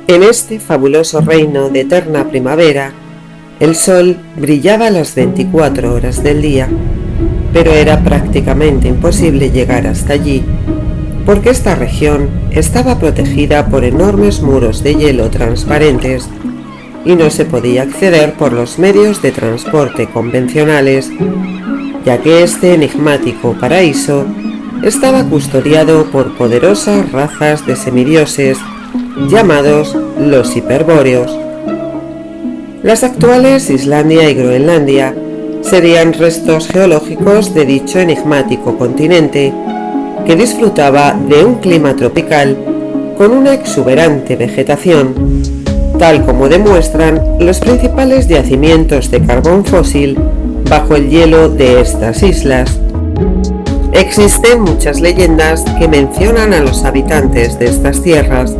En este fabuloso reino de eterna primavera, el sol brillaba las 24 horas del día, pero era prácticamente imposible llegar hasta allí, porque esta región estaba protegida por enormes muros de hielo transparentes y no se podía acceder por los medios de transporte convencionales, ya que este enigmático paraíso estaba custodiado por poderosas razas de semidioses llamados los hiperbóreos. Las actuales Islandia y Groenlandia serían restos geológicos de dicho enigmático continente, que disfrutaba de un clima tropical con una exuberante vegetación, tal como demuestran los principales yacimientos de carbón fósil bajo el hielo de estas islas. Existen muchas leyendas que mencionan a los habitantes de estas tierras.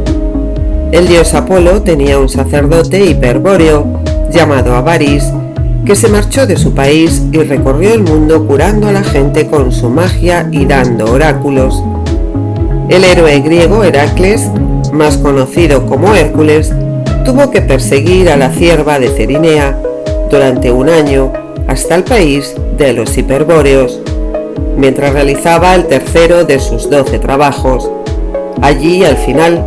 El dios Apolo tenía un sacerdote hiperbóreo llamado Avaris, que se marchó de su país y recorrió el mundo curando a la gente con su magia y dando oráculos. El héroe griego Heracles, más conocido como Hércules, tuvo que perseguir a la cierva de Cerinea durante un año hasta el país de los hiperbóreos, mientras realizaba el tercero de sus 12 trabajos. Allí, al final,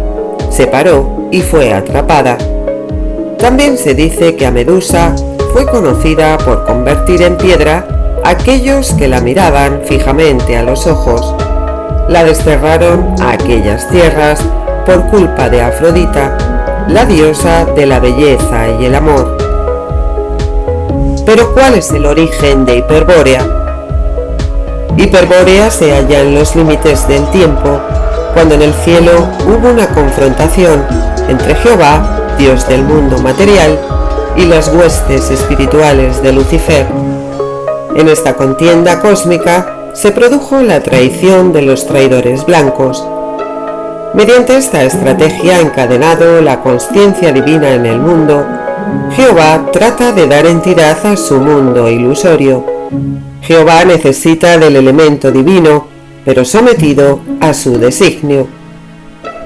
se paró y fue atrapada. También se dice que a Medusa fue conocida por convertir en piedra a aquellos que la miraban fijamente a los ojos. La desterraron a aquellas tierras por culpa de Afrodita, la diosa de la belleza y el amor. Pero ¿cuál es el origen de Hiperbórea? Hiperbórea se halla en los límites del tiempo, cuando en el cielo hubo una confrontación entre Jehová, dios del mundo material, y las huestes espirituales de Lucifer. En esta contienda cósmica se produjo la traición de los traidores blancos. Mediante esta estrategia encadenado la consciencia divina en el mundo, Jehová trata de dar entidad a su mundo ilusorio. Jehová necesita del elemento divino, pero sometido a su designio.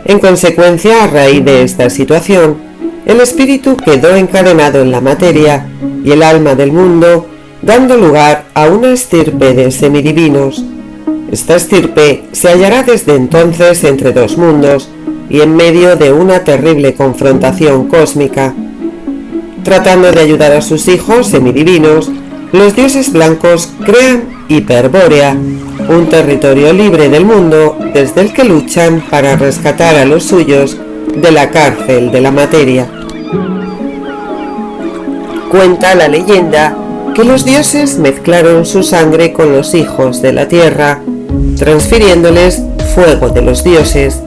En consecuencia, a raíz de esta situación, el espíritu quedó encadenado en la materia y el alma del mundo, dando lugar a una estirpe de semidivinos. Esta estirpe se hallará desde entonces entre dos mundos y en medio de una terrible confrontación cósmica. Tratando de ayudar a sus hijos semidivinos, los dioses blancos crean Hiperbórea, un territorio libre del mundo desde el que luchan para rescatar a los suyos de la cárcel de la materia. Cuenta la leyenda que los dioses mezclaron su sangre con los hijos de la tierra, transfiriéndoles fuego de los dioses,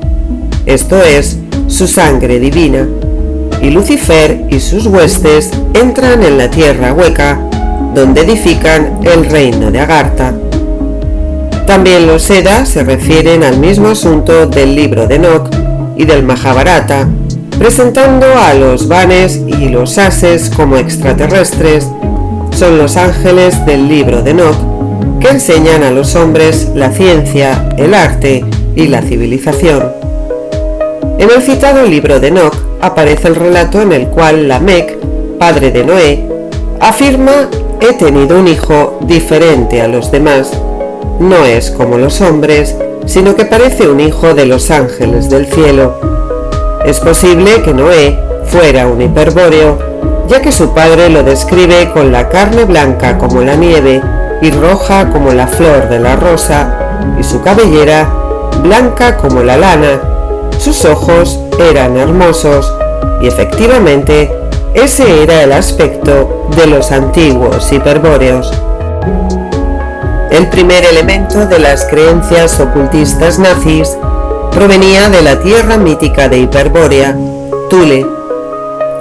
esto es, su sangre divina, y Lucifer y sus huestes entran en la tierra hueca, donde edifican el reino de Agartha. También los Eddas se refieren al mismo asunto del libro de Enoch y del Mahabharata, presentando a los Vanes y los Ases como extraterrestres. Son los ángeles del libro de Enoch, que enseñan a los hombres la ciencia, el arte y la civilización. En el citado libro de Enoch aparece el relato en el cual Lamec, padre de Noé, afirma: he tenido un hijo diferente a los demás. No es como los hombres, sino que parece un hijo de los ángeles del cielo. Es posible que Noé fuera un hiperbóreo, ya que su padre lo describe con la carne blanca como la nieve y roja como la flor de la rosa, y su cabellera blanca como la lana. Sus ojos eran hermosos, y efectivamente ese era el aspecto de los antiguos hiperbóreos. El primer elemento de las creencias ocultistas nazis provenía de la tierra mítica de Hiperbórea, Thule.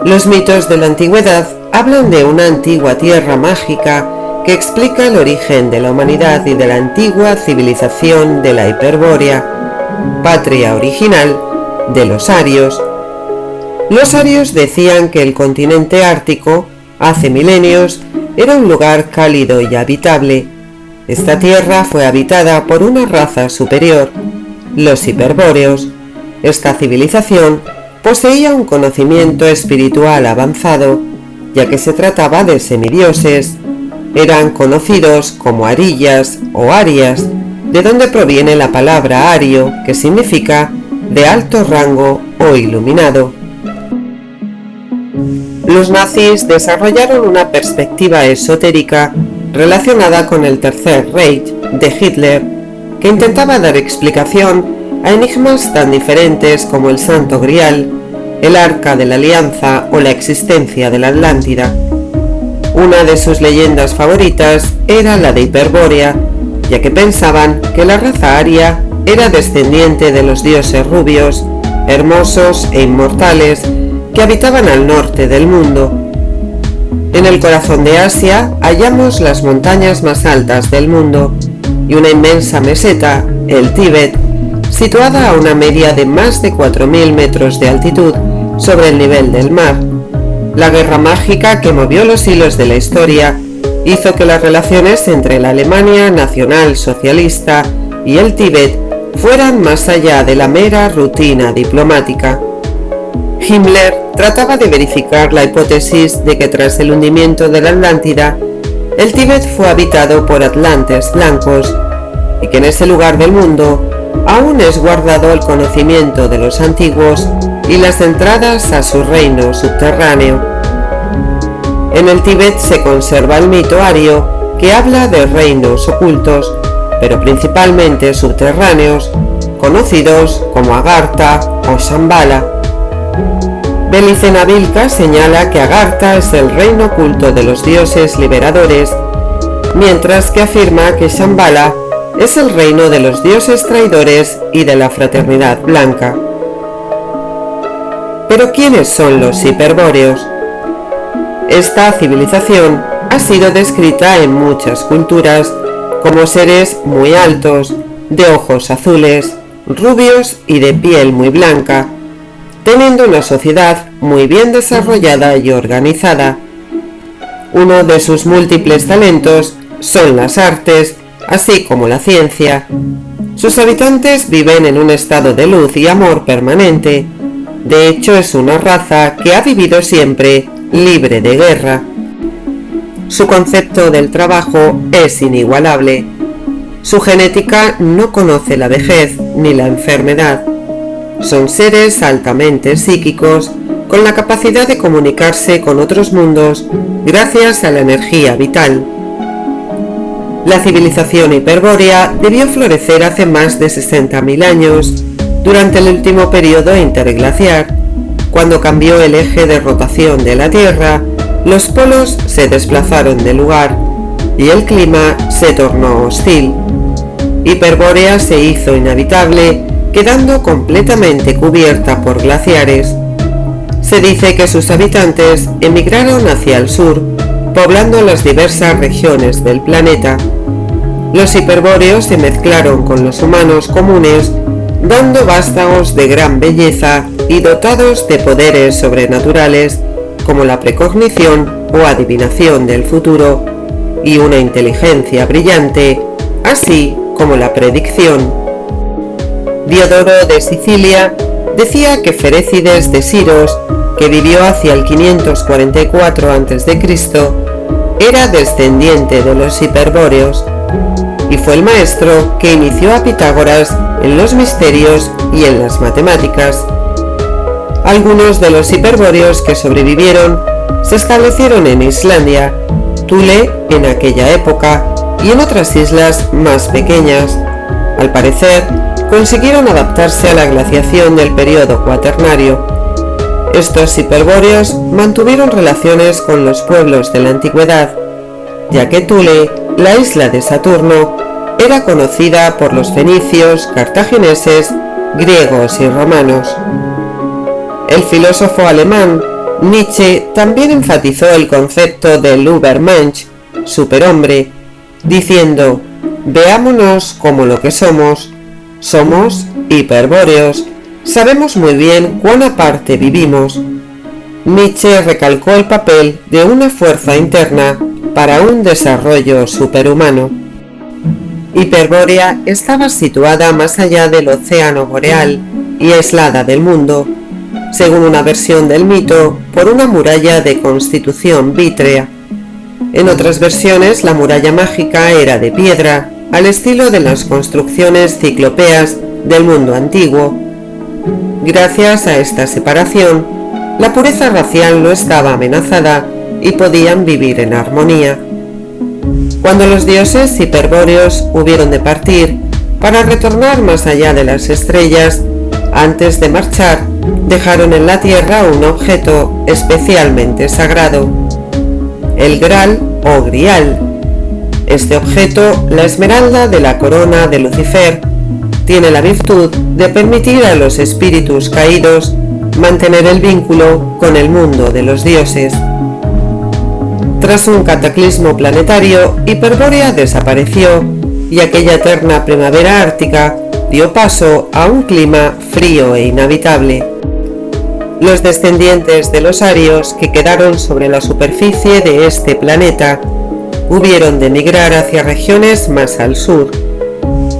Los mitos de la antigüedad hablan de una antigua tierra mágica que explica el origen de la humanidad y de la antigua civilización de la Hiperbórea, patria original de los arios. Los arios decían que el continente ártico, hace milenios, era un lugar cálido y habitable. Esta tierra fue habitada por una raza superior, los hiperbóreos, Esta civilización poseía un conocimiento espiritual avanzado, ya que se trataba de semidioses. Eran conocidos como arillas o arias, de donde proviene la palabra ario, que significa de alto rango o iluminado. Los nazis desarrollaron una perspectiva esotérica relacionada con el Tercer Reich de Hitler, que intentaba dar explicación a enigmas tan diferentes como el Santo Grial, el Arca de la Alianza o la existencia de la Atlántida. Una de sus leyendas favoritas era la de Hiperbórea, ya que pensaban que la raza aria era descendiente de los dioses rubios, hermosos e inmortales que habitaban al norte del mundo. En el corazón de Asia hallamos las montañas más altas del mundo y una inmensa meseta, el Tíbet, situada a una media de más de 4.000 metros de altitud sobre el nivel del mar. La guerra mágica que movió los hilos de la historia hizo que las relaciones entre la Alemania nacional socialista y el Tíbet fueran más allá de la mera rutina diplomática. Himmler trataba de verificar la hipótesis de que tras el hundimiento de la Atlántida, el Tíbet fue habitado por atlantes blancos y que en ese lugar del mundo aún es guardado el conocimiento de los antiguos y las entradas a su reino subterráneo. En el Tíbet se conserva el mito ario que habla de reinos ocultos, pero principalmente subterráneos, conocidos como Agartha o Shambhala. Belicena Vilca señala que Agartha es el reino oculto de los dioses liberadores, mientras que afirma que Shambhala es el reino de los dioses traidores y de la fraternidad blanca. ¿Pero quiénes son los hiperbóreos? Esta civilización ha sido descrita en muchas culturas como seres muy altos, de ojos azules, rubios y de piel muy blanca, teniendo una sociedad muy bien desarrollada y organizada. Uno de sus múltiples talentos son las artes, así como la ciencia. Sus habitantes viven en un estado de luz y amor permanente. De hecho, es una raza que ha vivido siempre libre de guerra. Su concepto del trabajo es inigualable. Su genética no conoce la vejez ni la enfermedad. Son seres altamente psíquicos, con la capacidad de comunicarse con otros mundos gracias a la energía vital. La civilización hiperbórea debió florecer hace más de 60.000 años, durante el último periodo interglaciar, cuando cambió el eje de rotación de la Tierra, los polos se desplazaron de lugar y el clima se tornó hostil. Hiperbórea se hizo inhabitable, quedando completamente cubierta por glaciares. Se dice que sus habitantes emigraron hacia el sur, poblando las diversas regiones del planeta. Los hiperbóreos se mezclaron con los humanos comunes, dando vástagos de gran belleza y dotados de poderes sobrenaturales como la precognición o adivinación del futuro y una inteligencia brillante, así como la predicción. Diodoro de Sicilia decía que Ferécides de Siros, que vivió hacia el 544 a.C., era descendiente de los hiperbóreos, y fue el maestro que inició a Pitágoras en los misterios y en las matemáticas. Algunos de los hiperbóreos que sobrevivieron se establecieron en Islandia, Thule en aquella época y en otras islas más pequeñas. Al parecer, consiguieron adaptarse a la glaciación del período cuaternario. Estos hiperbóreos mantuvieron relaciones con los pueblos de la antigüedad, ya que Thule, la isla de Saturno, era conocida por los fenicios, cartagineses, griegos y romanos. El filósofo alemán Nietzsche también enfatizó el concepto del Übermensch, superhombre, diciendo: veámonos como lo que somos hiperbóreos, sabemos muy bien cuán aparte vivimos. Nietzsche recalcó el papel de una fuerza interna para un desarrollo superhumano. Hiperbórea estaba situada más allá del océano boreal, y aislada del mundo, según una versión del mito, por una muralla de constitución vítrea. En otras versiones, la muralla mágica era de piedra, al estilo de las construcciones ciclopeas del mundo antiguo. Gracias a esta separación, la pureza racial no estaba amenazada y podían vivir en armonía. Cuando los dioses hiperbóreos hubieron de partir para retornar más allá de las estrellas, antes de marchar, dejaron en la tierra un objeto especialmente sagrado, el Graal o Grial. Este objeto, la esmeralda de la corona de Lucifer, tiene la virtud de permitir a los espíritus caídos mantener el vínculo con el mundo de los dioses. Tras un cataclismo planetario, Hiperbórea desapareció y aquella eterna primavera ártica dio paso a un clima frío e inhabitable. Los descendientes de los arios que quedaron sobre la superficie de este planeta hubieron de emigrar hacia regiones más al sur.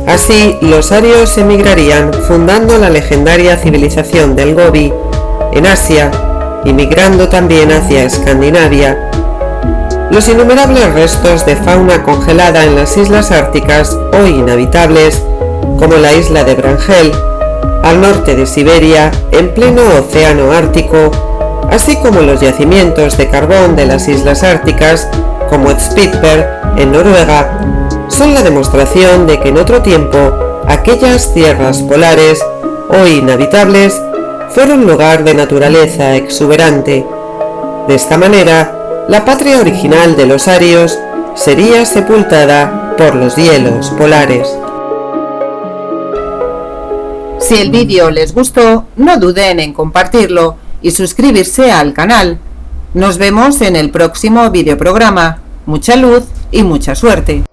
Así, los arios emigrarían fundando la legendaria civilización del Gobi en Asia y migrando también hacia Escandinavia. Los innumerables restos de fauna congelada en las islas árticas hoy inhabitables, como la isla de Brangel, al norte de Siberia, en pleno océano ártico, así como los yacimientos de carbón de las islas árticas, como Spitsberg, en Noruega, son la demostración de que en otro tiempo aquellas tierras polares, hoy inhabitables, fueron lugar de naturaleza exuberante. De esta manera, la patria original de los arios sería sepultada por los hielos polares. Si el vídeo les gustó, no duden en compartirlo y suscribirse al canal. Nos vemos en el próximo videoprograma. Mucha luz y mucha suerte.